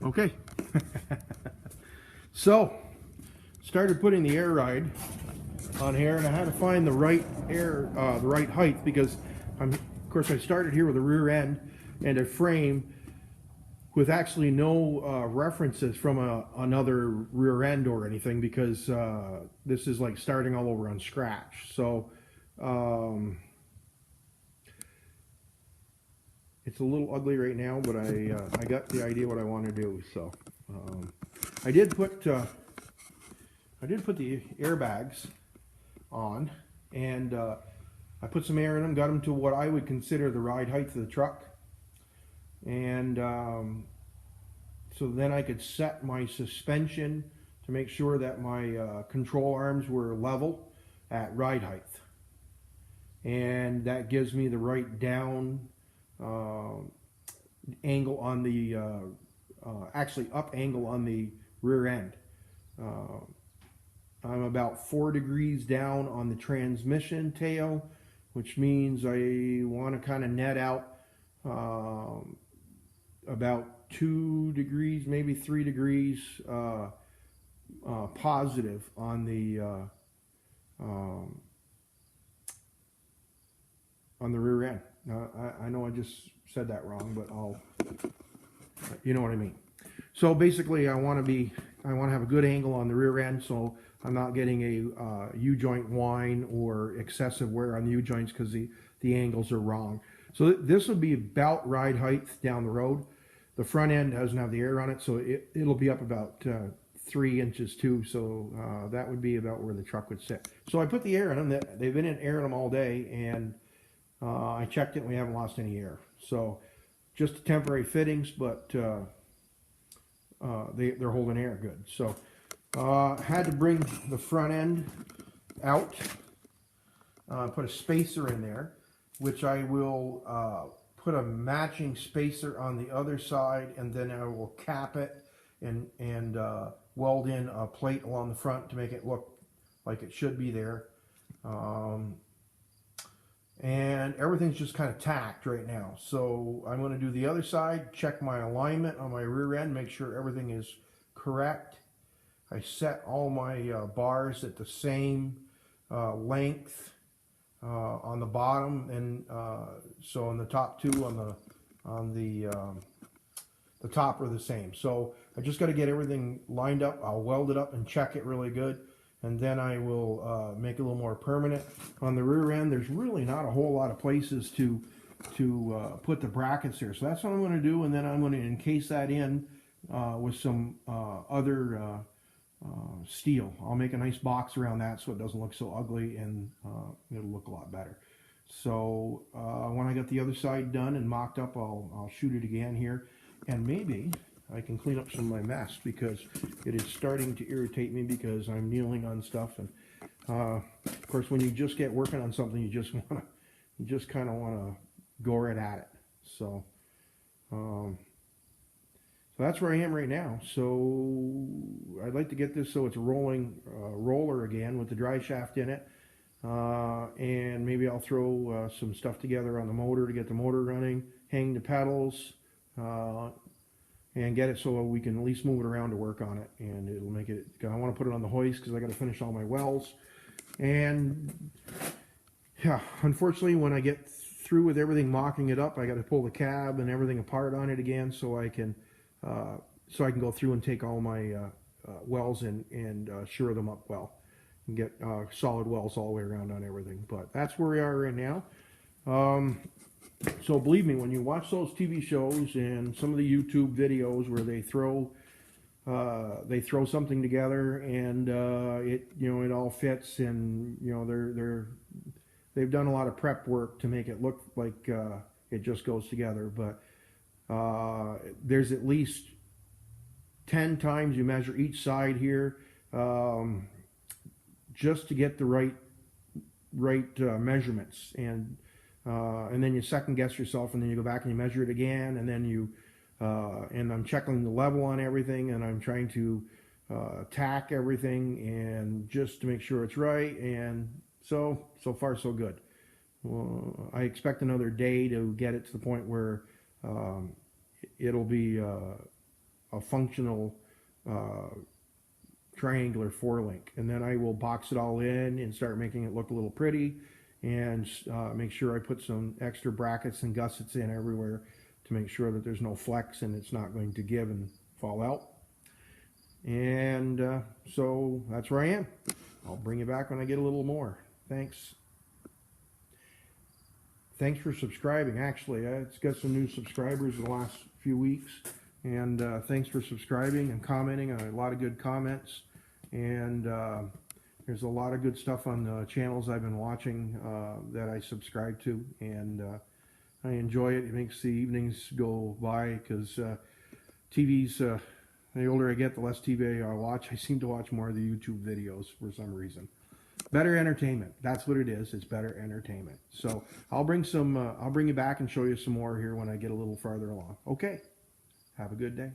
Okay. So, started putting the air ride on here, and I had to find the right the right height, because of course I started here with a rear end and a frame with actually no references from another rear end or anything, because this is like starting all over on scratch. So it's a little ugly right now, but I got the idea what I want to do. So I did put the airbags on, and I put some air in them, got them to what I would consider the ride height of the truck, and so then I could set my suspension to make sure that my control arms were level at ride height, and that gives me the right down angle on the actually up angle on the rear end. I'm about 4 degrees down on the transmission tail, which means I want to kind of net out about 2 degrees, maybe 3 degrees positive on the rear end. I know I just said that wrong, but you know what I mean. So basically, I want to have a good angle on the rear end, so I'm not getting a U-joint whine or excessive wear on the U-joints because the angles are wrong. So this will be about ride height down the road. The front end doesn't have the air on it, so it'll be up about 3 inches too. So that would be about where the truck would sit. So I put the air in them. They've been in air in them all day, and I checked it, and we haven't lost any air. So just temporary fittings, but they're holding air good. So had to bring the front end out, put a spacer in there, which I will put a matching spacer on the other side, and then I will cap it and weld in a plate along the front to make it look like it should be there. And everything's just kind of tacked right now. So I'm going to do the other side, check my alignment on my rear end, make sure everything is correct. I set all my bars at the same length on the bottom, and so on the top two on the top are the same. So I just got to get everything lined up. I'll weld it up and check it really good, and then I will make it a little more permanent. On the rear end, there's really not a whole lot of places to put the brackets there, so that's what I'm going to do, and then I'm going to encase that in with some other steel. I'll make a nice box around that so it doesn't look so ugly, and it'll look a lot better. So when I got the other side done and mocked up, I'll shoot it again here, and maybe I can clean up some of my mess, because it is starting to irritate me because I'm kneeling on stuff, and of course when you just get working on something, you just kind of want to go right at it. So so that's where I am right now. So I'd like to get this so it's a rolling roller again with the dry shaft in it, and maybe I'll throw some stuff together on the motor to get the motor running, hang the pedals, and get it so we can at least move it around to work on it, and it'll make it. I want to put it on the hoist because I got to finish all my wells, and yeah, unfortunately when I get through with everything, mocking it up, I got to pull the cab and everything apart on it again so I can go through and take all my wells and shore them up well and get solid wells all the way around on everything. But that's where we are right now. So believe me, when you watch those TV shows and some of the YouTube videos where they throw something together and it all fits, and they've done a lot of prep work to make it look like it just goes together, but there's at least 10 times you measure each side here just to get the right measurements, and then you second guess yourself, and then you go back and you measure it again, and then and I'm checking the level on everything, and I'm trying to tack everything and just to make sure it's right, and so far so good. Well, I expect another day to get it to the point where it'll be a functional triangular 4-link, and then I will box it all in and start making it look a little pretty, and make sure I put some extra brackets and gussets in everywhere to make sure that there's no flex and it's not going to give and fall out. And so that's where I am. I'll bring you back when I get a little more. Thanks for subscribing. Actually, it's got some new subscribers in the last few weeks, and thanks for subscribing and commenting. A lot of good comments, and there's a lot of good stuff on the channels I've been watching that I subscribe to, and I enjoy it. It makes the evenings go by, because TV's, the older I get, the less TV I watch. I seem to watch more of the YouTube videos for some reason. Better entertainment. That's what it is. It's better entertainment. So I'll bring you back and show you some more here when I get a little farther along. Okay. Have a good day.